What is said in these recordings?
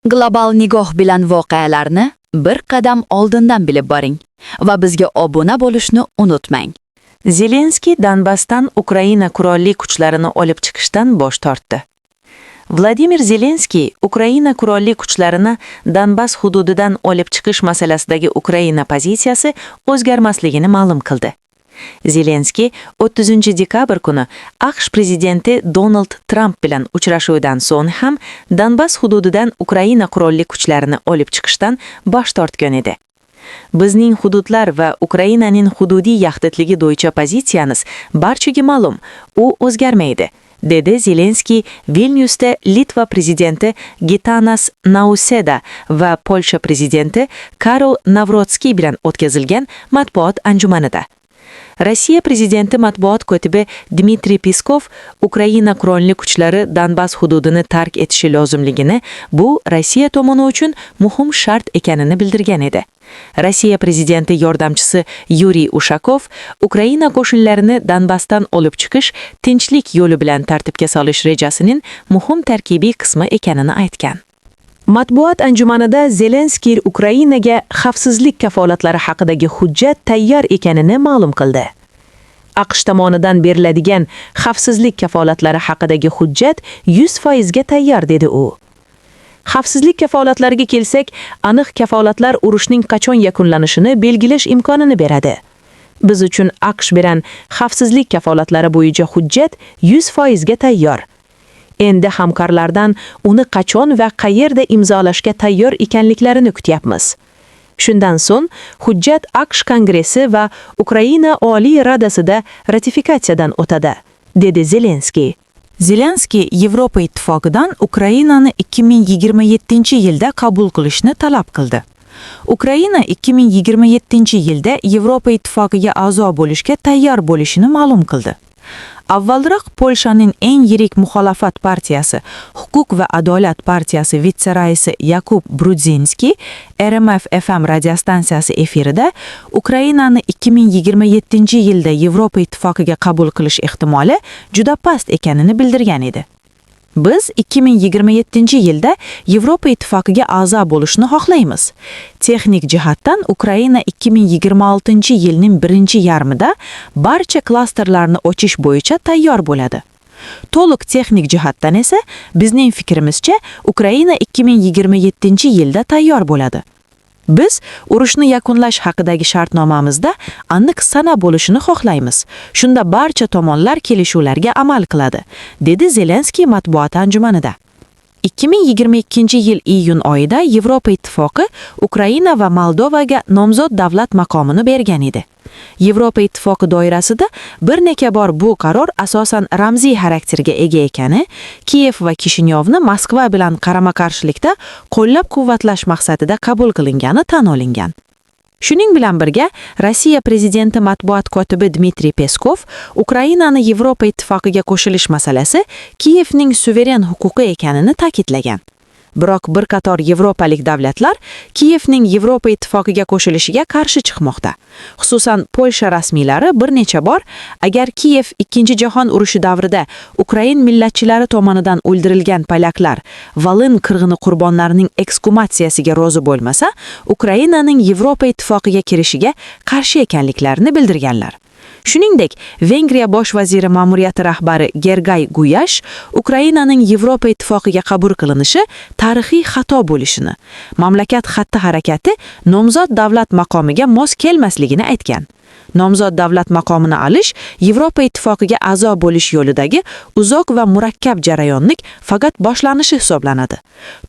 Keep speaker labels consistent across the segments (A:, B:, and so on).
A: Global nigoh bilan voqealarni bir qadam oldindan bilib boring va bizga obuna bo'lishni unutmang.
B: Zelenskiy Donbassdan Ukraina qurolli kuchlarini olib chiqishdan bosh tortdi. Vladimir Zelenskiy Ukraina qurolli kuchlarini Donbass hududidan olib chiqish masalasidagi Ukraina pozitsiyasi o'zgarmasligini ma'lum qildi. Zelenskiy 30-dekabr kuni AQSh prezidenti Donald Trump bilan uchrashuvdan so'ng ham Donbass hududidan Ukraina qurolli kuchlarini olib chiqishdan bosh tortgan edi. Bizning hududlar va Ukrainaning hududiy yaxlitligi bo'yicha pozitsiyamiz barchaga ma'lum, u o'zgarmaydi, dedi Zelenskiy Vilnyusda Litva prezidenti Gitanas Nauseda va Polsha prezidenti Karol Navrotskiy bilan o'tkazilgan matbuot anjumanida. Rossiya prezidenti matbuot kotibi Dmitriy Peskov Ukraina qurolli kuchlari Donbass hududini tark etishi lozimligini, bu Rossiya tomoni uchun muhim shart ekanini bildirgan edi. Rossiya prezidenti yordamchisi Yuriy Ushakov Ukraina qo'shinlarini Donbassdan olib chiqish tinchlik yo'li bilan tartibga solish rejasining muhim tarkibiy qismi ekanini aytgan. Matbuot anjumanida Zelenskiy Ukrainaga xavfsizlik kafolatlari haqidagi hujjat tayyor ekanini ma'lum qildi. AQSh tomonidan beriladigan xavfsizlik kafolatlari haqidagi hujjat 100% ga tayyor, dedi u. Xavfsizlik kafolatlariga kelsak, aniq kafolatlar urushning qachon yakunlanishini belgilash imkonini beradi. Biz uchun AQSh bilan xavfsizlik kafolatlari bo'yicha hujjat 100% ga tayyor. Endi hamkorlardan uni qachon va qayerda imzolashga tayyor ekanliklarini kutyapmiz. Shundan so'ng hujjat AQSh Kongressi va Ukraina Oliy Radasida ratifikatsiyadan o'tadi, dedi Zelenskiy. Zelenskiy Yevropa ittifoqidan Ukrainani 2027-yilda qabul qilishni talab qildi. Ukraina 2027-yilda Yevropa ittifoqiga a'zo bo'lishga tayyor bo'lishini ma'lum qildi. Avvalroq Polshaning eng yirik muxolifat partiyasi, Huquq va adolat partiyasi vitse-raisi Yakub Brudzinskiy RMF FM radiostansiyasi efirida Ukrainani 2027-yilda Yevropa ittifoqiga qabul qilish ehtimoli juda past ekanini bildirgan edi. Biz 2027-yilda Yevropa ittifoqiga a'zo bo'lishni xohlaymiz. Texnik jihatdan Ukraina 2026-yilning birinchi yarmida barcha klasterlarni ochish bo'yicha tayyor bo'ladi. To'liq texnik jihatdan esa bizning fikrimizcha Ukraina 2027-yilda tayyor bo'ladi. Biz urushni yakunlash haqidagi shartnomamizda aniq sana bo'lishini xohlaymiz. Shunda barcha tomonlar kelishuvlarga amal qiladi, dedi Zelenskiy matbuot anjumanida. 2022-yil iyun oyida Yevropa ittifoqi Ukraina va Moldovaga nomzod davlat maqomini bergan edi. Yevropa ittifoqi doirasida bir necha bor bu qaror asosan ramziy xarakterga ega ekani, Kiyev va Kishinyovni Moskva bilan qarama-qarshilikda qo'llab-quvvatlash maqsadida qabul qilingani tan olingan. Shuning bilan birga, Rossiya prezidenti matbuot kotibi Dmitriy Peskov Ukrainani Yevropa ittifoqiga qo'shilish masalasi Kiyevning suveren huquqi ekanini ta'kidlagan. Biroq bir qator yevropalik davlatlar Kiyevning Yevropa ittifoqiga qo'shilishiga qarshi chiqmoqda. Xususan, Polsha rasmiylari bir necha bor agar Kiyev Ikkinchi jahon urushi davrida Ukrain millatchilari tomonidan o'ldirilgan polaklar Volyn qirg'ini qurbonlarining ekskumatsiyasiga rozi bo'lmasa, Ukrainaning Yevropa ittifoqiga kirishiga qarshi ekanliklarini bildirganlar. Shuningdek, Vengriya bosh vaziri ma'muriyati rahbari Gergay Guyash Ukrainaning Yevropa ittifoqiga qabul qilinishi tarixiy xato bo'lishini, mamlakat xatti-harakati nomzod davlat maqomiga mos kelmasligini aytgan. Nomzod davlat maqomini olish Yevropa ittifoqiga a'zo bo'lish yo'lidagi uzoq va murakkab jarayonlik faqat boshlanishi hisoblanadi.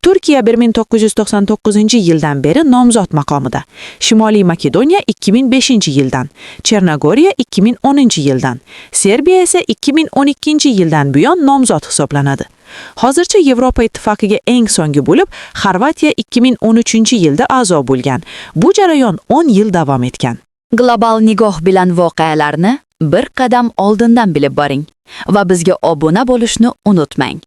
B: Turkiya 1999-yildan beri nomzod maqomida, Shimoliy Makedoniya 2005-yildan, Chernogoriya 2010-yildan, Serbiya esa 2012-yildan buyon nomzod hisoblanadi. Hozircha Yevropa ittifoqiga eng so'nggi bo'lib Xorvatiya 2013-yilda a'zo bo'lgan. Bu jarayon 10 yil davom etgan.
A: Global nigoh bilan voqealarni bir qadam oldindan bilib boring va bizga obuna bo'lishni unutmang.